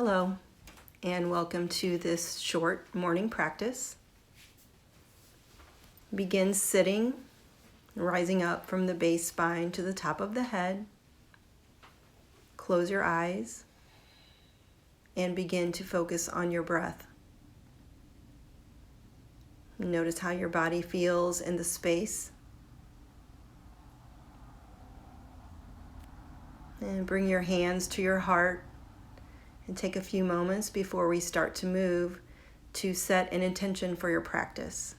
Hello, and welcome to this short morning practice. Begin sitting, rising up from the base spine to the top of the head. Close your eyes and begin to focus on your breath. Notice how your body feels in the space. And bring your hands to your heart and take a few moments before we start to move to set an intention for your practice.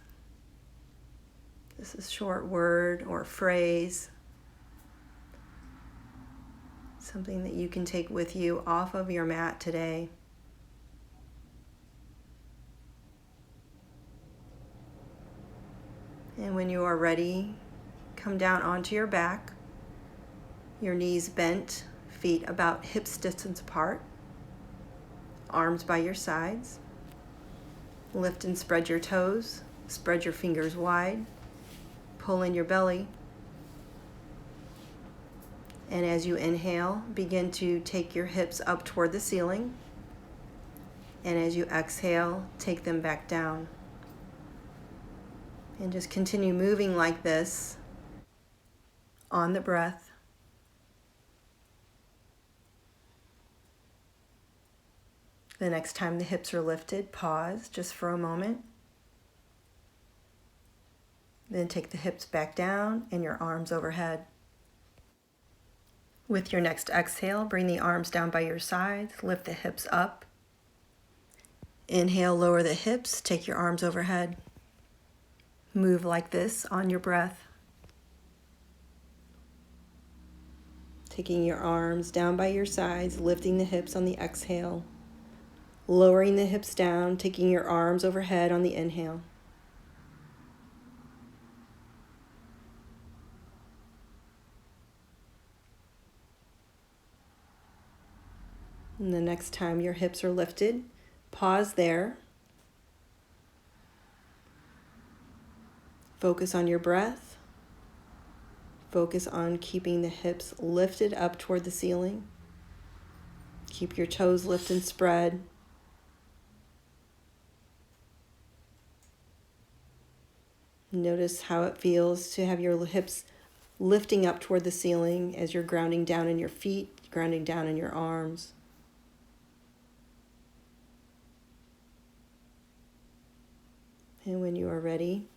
This is a short word or phrase, something that you can take with you off of your mat today. And when you are ready, come down onto your back, your knees bent, feet about hips distance apart, arms by your sides. Lift and spread your toes, spread your fingers wide, pull in your belly. And as you inhale, begin to take your hips up toward the ceiling. And as you exhale, take them back down. And just continue moving like this on the breath. The next time the hips are lifted, pause just for a moment. Then take the hips back down and your arms overhead. With your next exhale, bring the arms down by your sides, lift the hips up. Inhale, lower the hips, take your arms overhead. Move like this on your breath. Taking your arms down by your sides, lifting the hips on the exhale. Lowering the hips down, taking your arms overhead on the inhale. And the next time your hips are lifted, pause there. Focus on your breath. Focus on keeping the hips lifted up toward the ceiling. Keep your toes lifted and spread. Notice how it feels to have your hips lifting up toward the ceiling as you're grounding down in your feet, grounding down in your arms. And when you are ready,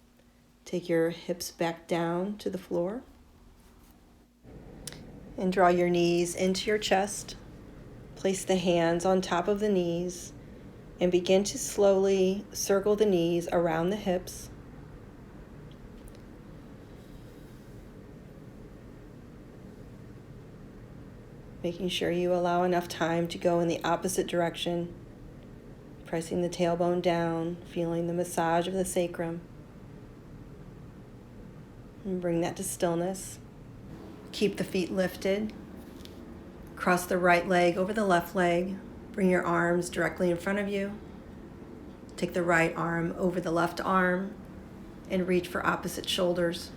take your hips back down to the floor and draw your knees into your chest. Place the hands on top of the knees and begin to slowly circle the knees around the hips. Making sure you allow enough time to go in the opposite direction. Pressing the tailbone down, feeling the massage of the sacrum. And bring that to stillness. Keep the feet lifted. Cross the right leg over the left leg. Bring your arms directly in front of you. Take the right arm over the left arm and reach for opposite shoulders.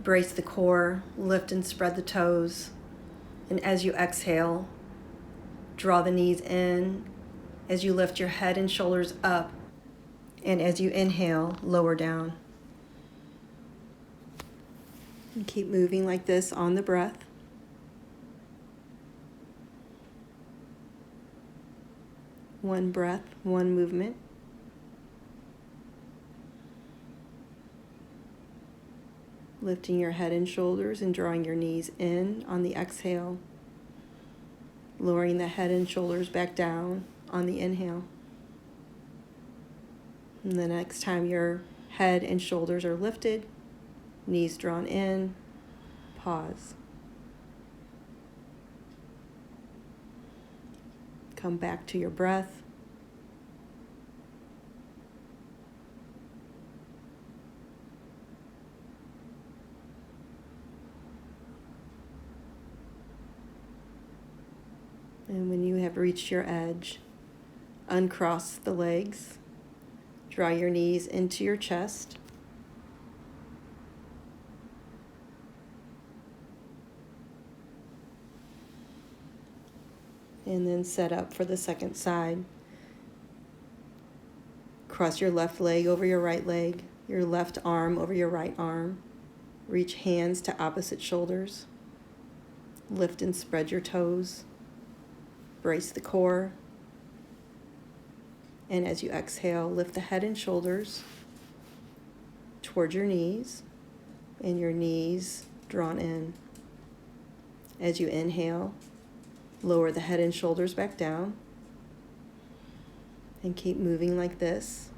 Brace the core, lift and spread the toes. And as you exhale, draw the knees in as you lift your head and shoulders up. And as you inhale, lower down. And keep moving like this on the breath. One breath, one movement. Lifting your head and shoulders and drawing your knees in on the exhale. Lowering the head and shoulders back down on the inhale. And the next time your head and shoulders are lifted, knees drawn in, pause. Come back to your breath. And when you have reached your edge, uncross the legs. Draw your knees into your chest. And then set up for the second side. Cross your left leg over your right leg, your left arm over your right arm. Reach hands to opposite shoulders. Lift and spread your toes. Brace the core. And as you exhale, lift the head and shoulders toward your knees, and your knees drawn in. As you inhale, lower the head and shoulders back down, and keep moving like this,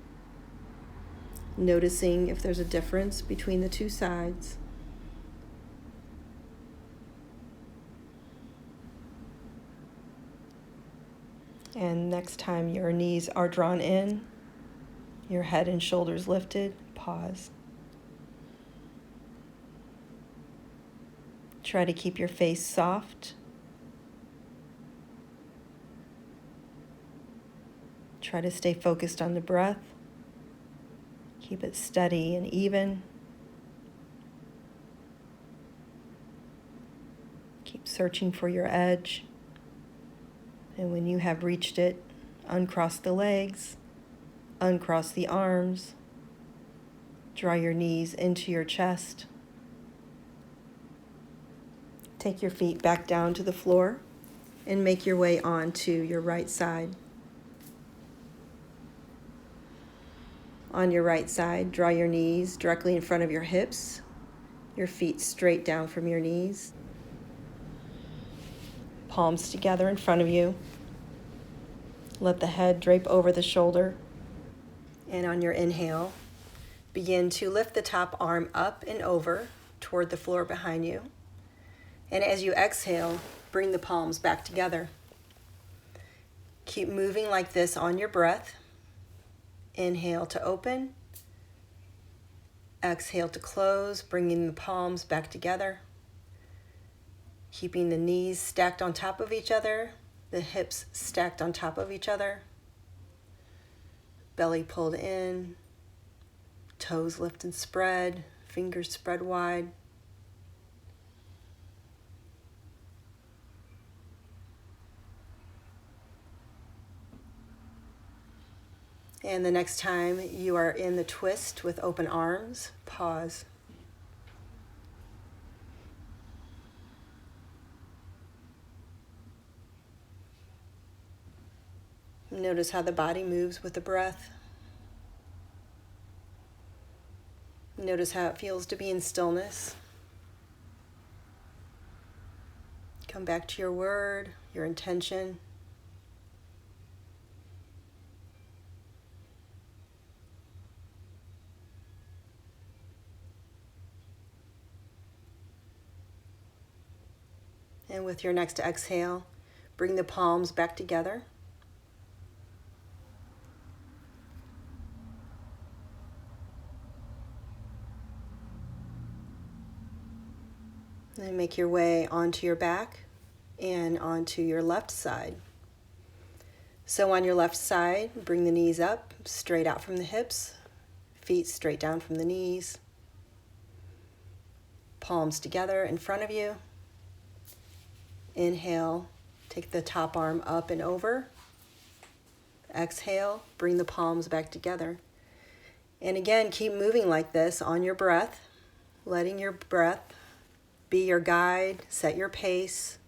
noticing if there's a difference between the two sides. And next time your knees are drawn in, your head and shoulders lifted, pause. Try to keep your face soft. Try to stay focused on the breath. Keep it steady and even. Keep searching for your edge. And when you have reached it, uncross the legs, uncross the arms, draw your knees into your chest. Take your feet back down to the floor and make your way onto your right side. On your right side, draw your knees directly in front of your hips, your feet straight down from your knees. Palms together in front of you. Let the head drape over the shoulder. And on your inhale, begin to lift the top arm up and over toward the floor behind you. And as you exhale, bring the palms back together. Keep moving like this on your breath. Inhale to open. Exhale to close, bringing the palms back together. Keeping the knees stacked on top of each other, the hips stacked on top of each other. Belly pulled in, toes lift and spread, fingers spread wide. And the next time you are in the twist with open arms, pause. Notice how the body moves with the breath. Notice how it feels to be in stillness. Come back to your word, your intention. And with your next exhale, bring the palms back together. And make your way onto your back and onto your left side. So on your left side, bring the knees up, straight out from the hips, feet straight down from the knees, palms together in front of you. Inhale, take the top arm up and over. Exhale, bring the palms back together. And again, keep moving like this on your breath, letting your breath be your guide, set your pace.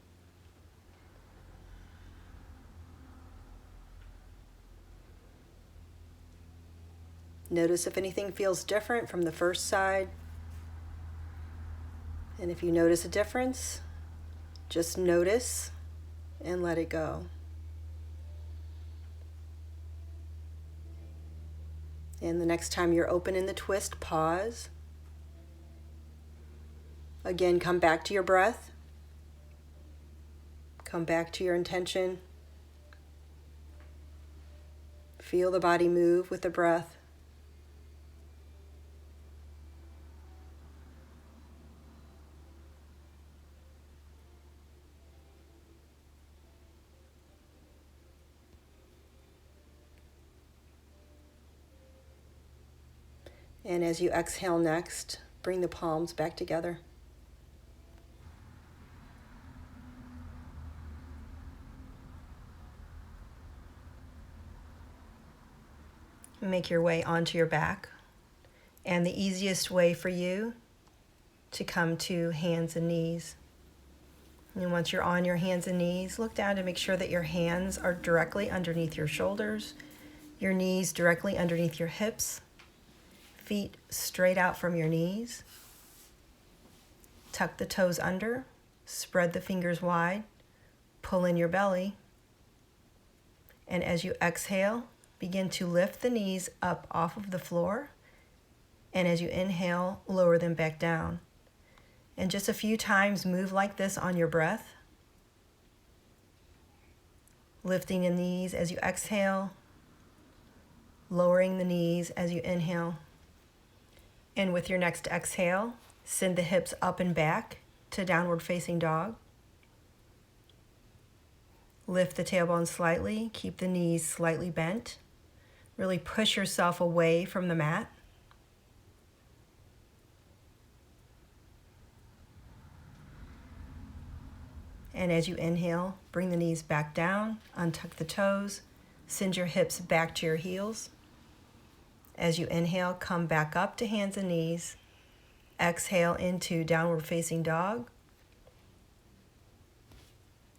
Notice if anything feels different from the first side. And if you notice a difference, just notice and let it go. And the next time you're open in the twist, pause. Again, come back to your breath. Come back to your intention. Feel the body move with the breath. And as you exhale next, bring the palms back together. Make your way onto your back. And the easiest way for you to come to hands and knees. And once you're on your hands and knees, look down to make sure that your hands are directly underneath your shoulders, your knees directly underneath your hips, feet straight out from your knees. Tuck the toes under, spread the fingers wide, pull in your belly, and as you exhale, begin to lift the knees up off of the floor, and as you inhale, lower them back down. And just a few times move like this on your breath, lifting the knees as you exhale, lowering the knees as you inhale. And with your next exhale, send the hips up and back to downward facing dog. Lift the tailbone slightly, keep the knees slightly bent. Really push yourself away from the mat. And as you inhale, bring the knees back down, untuck the toes, send your hips back to your heels. As you inhale, come back up to hands and knees. Exhale into downward facing dog.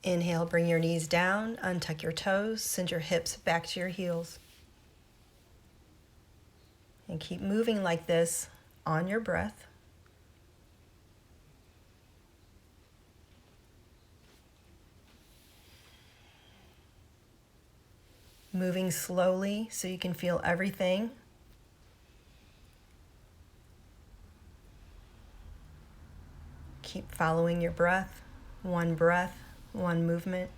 Inhale, bring your knees down, untuck your toes, send your hips back to your heels. And keep moving like this on your breath. Moving slowly so you can feel everything. Keep following your breath, one movement.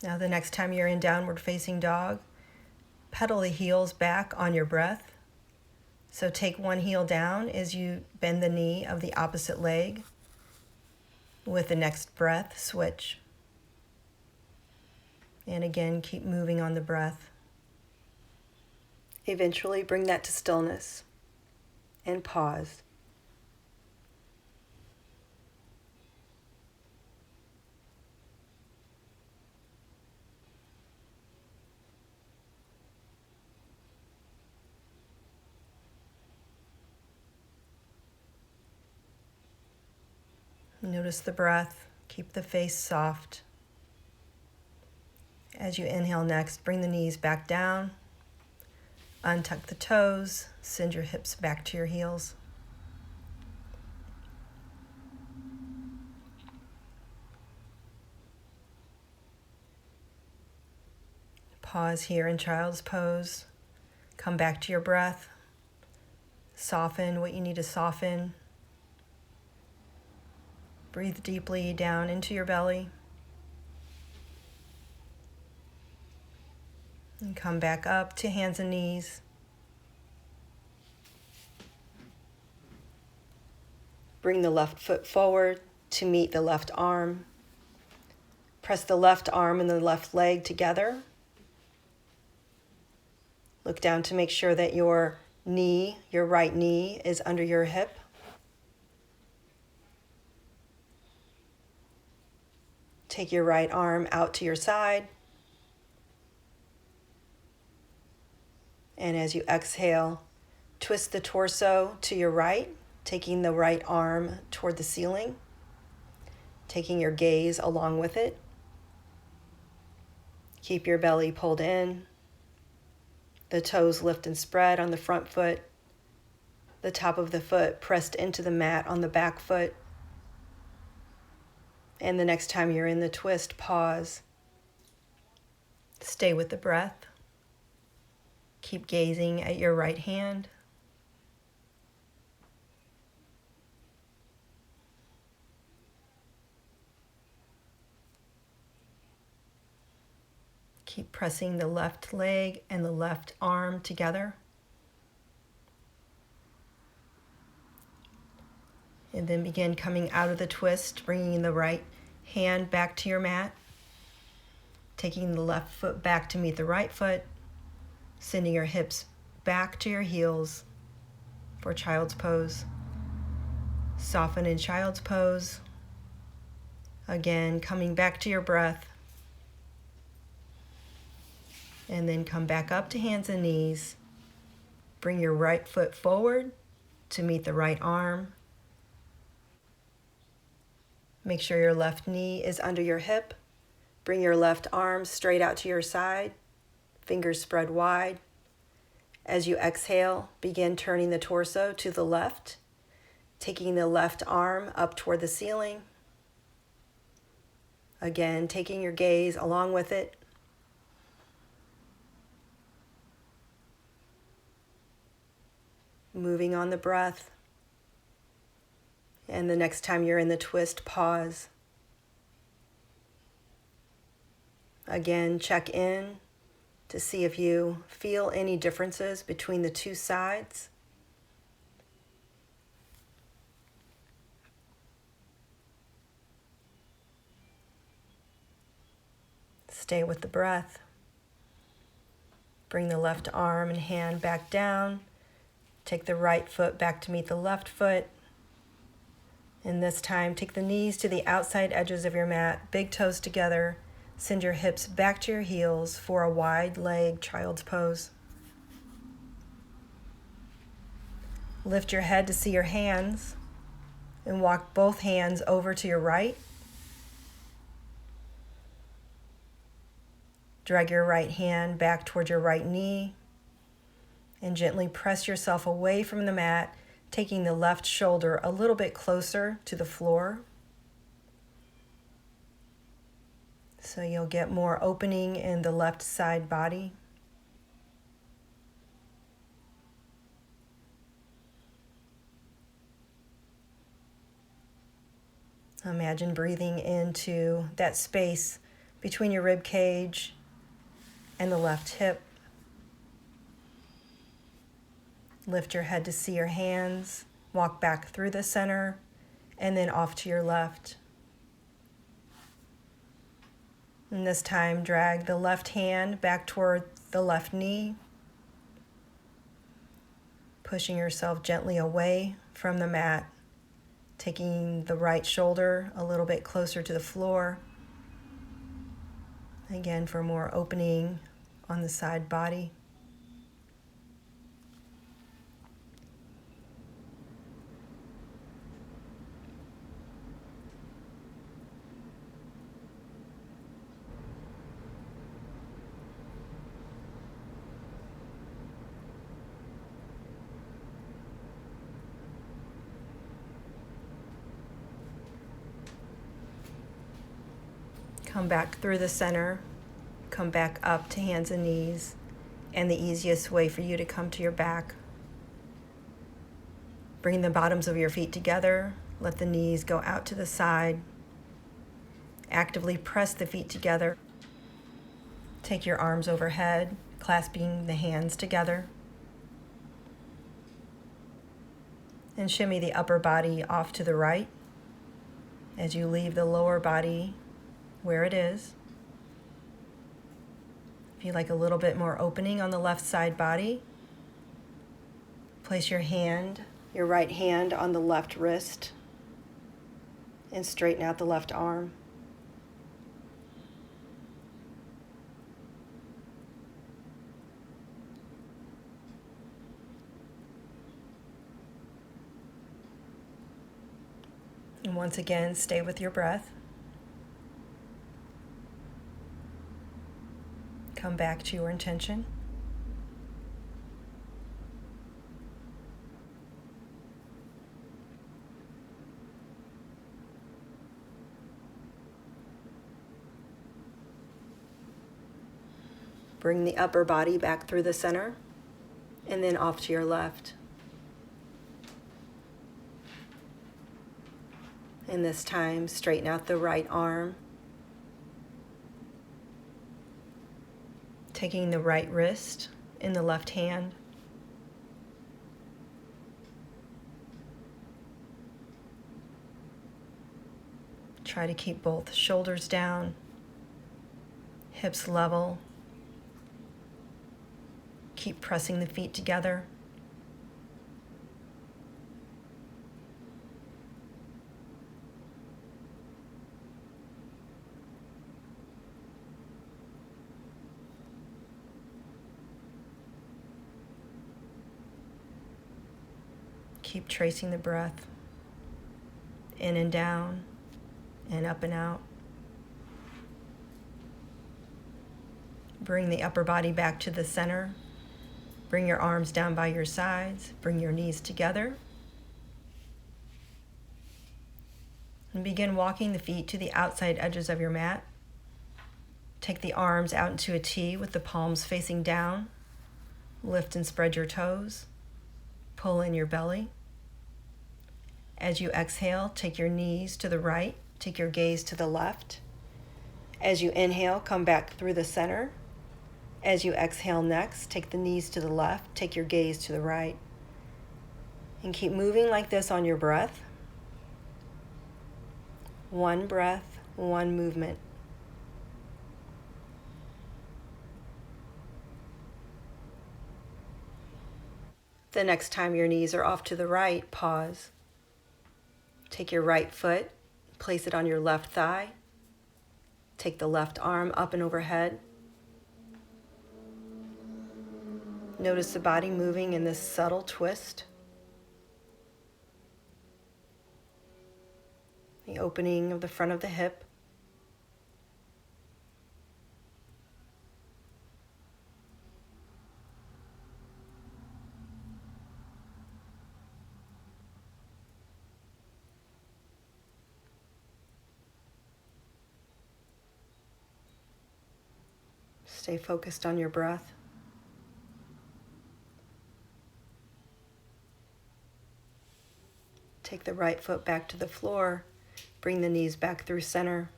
Now the next time you're in downward facing dog, pedal the heels back on your breath. So take one heel down as you bend the knee of the opposite leg. With the next breath, switch. And again, keep moving on the breath. Eventually bring that to stillness and pause. Notice the breath. Keep the face soft. As you inhale next, bring the knees back down. Untuck the toes. Send your hips back to your heels. Pause here in child's pose. Come back to your breath. Soften what you need to soften. Breathe deeply down into your belly. And come back up to hands and knees. Bring the left foot forward to meet the left arm. Press the left arm and the left leg together. Look down to make sure that your knee, your right knee, is under your hip. Take your right arm out to your side. And as you exhale, twist the torso to your right, taking the right arm toward the ceiling, taking your gaze along with it. Keep your belly pulled in. The toes lift and spread on the front foot. The top of the foot pressed into the mat on the back foot. And the next time you're in the twist, pause. Stay with the breath. Keep gazing at your right hand. Keep pressing the left leg and the left arm together. And then begin coming out of the twist, bringing the right hand back to your mat, taking the left foot back to meet the right foot, sending your hips back to your heels for child's pose. Soften in child's pose. Again, coming back to your breath. And then come back up to hands and knees. Bring your right foot forward to meet the right arm. Make sure your left knee is under your hip. Bring your left arm straight out to your side, fingers spread wide. As you exhale, begin turning the torso to the left, taking the left arm up toward the ceiling. Again, taking your gaze along with it. Moving on the breath. And the next time you're in the twist, pause. Again, check in to see if you feel any differences between the two sides. Stay with the breath. Bring the left arm and hand back down. Take the right foot back to meet the left foot. And this time, take the knees to the outside edges of your mat, big toes together. Send your hips back to your heels for a wide leg child's pose. Lift your head to see your hands and walk both hands over to your right. Drag your right hand back toward your right knee and gently press yourself away from the mat, taking the left shoulder a little bit closer to the floor. So you'll get more opening in the left side body. Imagine breathing into that space between your rib cage and the left hip. Lift your head to see your hands, walk back through the center, and then off to your left. And this time, drag the left hand back toward the left knee, pushing yourself gently away from the mat, taking the right shoulder a little bit closer to the floor. Again, for more opening on the side body. Come back through the center, come back up to hands and knees, and the easiest way for you to come to your back. Bring the bottoms of your feet together, let the knees go out to the side. Actively press the feet together. Take your arms overhead, clasping the hands together. And shimmy the upper body off to the right as you leave the lower body where it is. If you like a little bit more opening on the left side body, place your right hand on the left wrist and straighten out the left arm. And once again, stay with your breath. Come back to your intention. Bring the upper body back through the center and then off to your left. And this time, straighten out the right arm. Taking the right wrist in the left hand. Try to keep both shoulders down, hips level. Keep pressing the feet together. Keep tracing the breath in and down and up and out. Bring the upper body back to the center. Bring your arms down by your sides. Bring your knees together. And begin walking the feet to the outside edges of your mat. Take the arms out into a T with the palms facing down. Lift and spread your toes. Pull in your belly. As you exhale, take your knees to the right. Take your gaze to the left. As you inhale, come back through the center. As you exhale next, take the knees to the left. Take your gaze to the right. And keep moving like this on your breath. One breath, one movement. The next time your knees are off to the right, pause. Take your right foot, place it on your left thigh. Take the left arm up and overhead. Notice the body moving in this subtle twist. The opening of the front of the hip. Stay focused on your breath. Take the right foot back to the floor. Bring the knees back through center.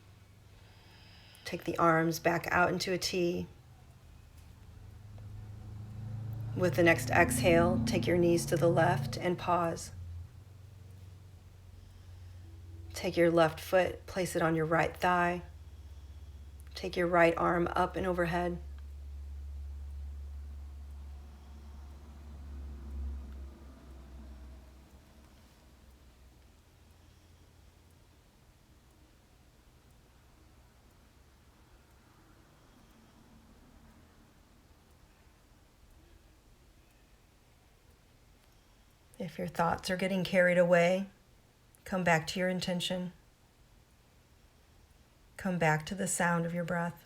Take the arms back out into a T. With the next exhale, take your knees to the left and pause. Take your left foot, place it on your right thigh. Take your right arm up and overhead. If your thoughts are getting carried away, come back to your intention. Come back to the sound of your breath.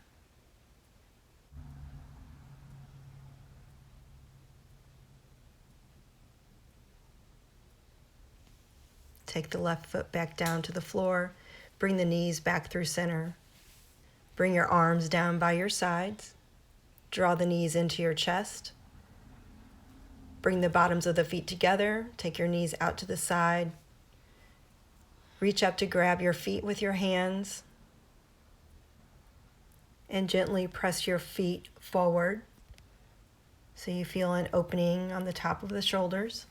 Take the left foot back down to the floor. Bring the knees back through center. Bring your arms down by your sides. Draw the knees into your chest. Bring the bottoms of the feet together. Take your knees out to the side. Reach up to grab your feet with your hands. And gently press your feet forward so you feel an opening on the top of the shoulders.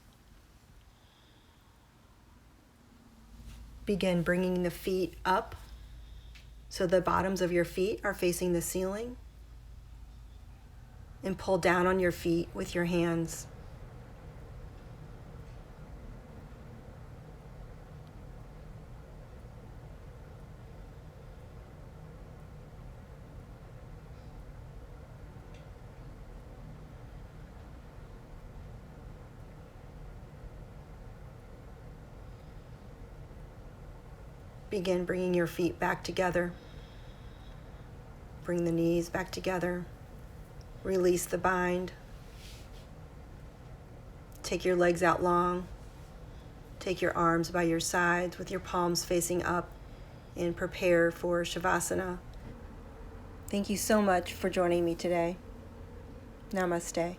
Begin bringing the feet up so the bottoms of your feet are facing the ceiling. And pull down on your feet with your hands. Begin bringing your feet back together. Bring the knees back together. Release the bind. Take your legs out long. Take your arms by your sides with your palms facing up and prepare for Shavasana. Thank you so much for joining me today. Namaste.